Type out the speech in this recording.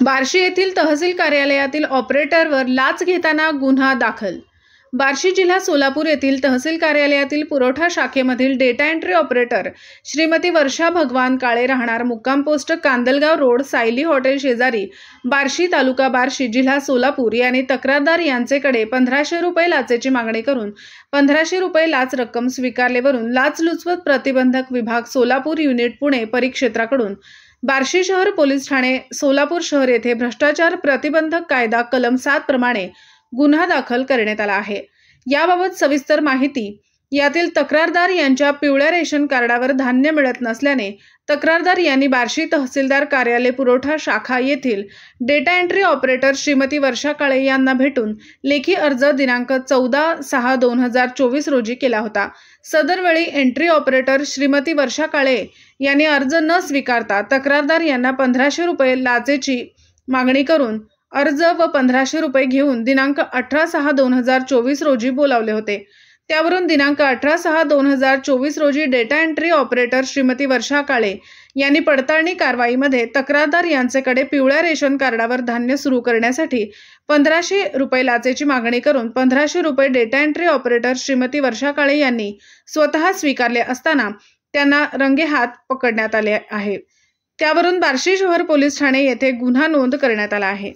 बार्शी येथील तहसील कार्यालयातील ऑपरेटरवर लाच घेताना गुन्हा दाखल। बार्शी जिल्हा सोलापूर येथील तहसील कार्यालयातील पुरवठा शाखेमधील डेटा एंट्री ऑपरेटर श्रीमती वर्षा भगवान काळे राहणार मुक्काम पोस्ट कांदलगाव रोड सायली हॉटेल शेजारी बार्शी तालुका बार्शी जिल्हा सोलापूर यांनी तक्रारदार यांचेकडे 1500 रुपये लाचेची मागणी करून 1500 रुपये लाच रक्कम स्वीकारलेवरून लाचलुचपत प्रतिबंधक विभाग सोलापूर युनिट पुणे परिक्षेत्राकडून बार्शी शहर पोलीस ठाणे सोलापूर शहर येथे भ्रष्टाचार प्रतिबंधक कायदा कलम 7 प्रमाणे गुन्हा दाखल करण्यात आला आहे। याबाबत सविस्तर माहिती। यातील तक्रारदार यांच्या पिवळ्या रेशन कार्डावर धान्य मिळत नसल्याने तक्रारदार यांनी बार्शी तहसीलदार कार्यालय पुरवठा शाखा येथील डेटा एंट्री ऑपरेटर श्रीमती वर्षा काळे यांना भेटून लेखी अर्ज दिनांक 14/6/2024 रोजी केला होता। सदर वेळी एंट्री ऑपरेटर श्रीमती वर्षा काळे यांनी अर्ज न स्वीकारता तक्रारदार यांना 1500 रुपये लाचेची मागणी करून अर्ज व 1500 रुपये घेऊन दिनांक 18/6/2024 रोजी बोलावले होते। त्यावरून दिनांक 18/6/2024 रोजी डेटा एंट्री ऑपरेटर श्रीमती वर्षा काळे यांनी पडताळणी कारवाईमध्ये तक्रारदार यांचेकडे पिवळ्या रेशन कार्डावर धान्य सुरू करण्यासाठी 1500 रुपये लाचेची मागणी करून 1500 रुपये डेटा एंट्री ऑपरेटर श्रीमती वर्षा काळे यांनी स्वतः स्वीकारले असताना त्यांना रंगेहात पकडण्यात आले आहे। त्यावरून बार्शी शहर पोलीस ठाणे येथे गुन्हा नोंद करण्यात आला आहे।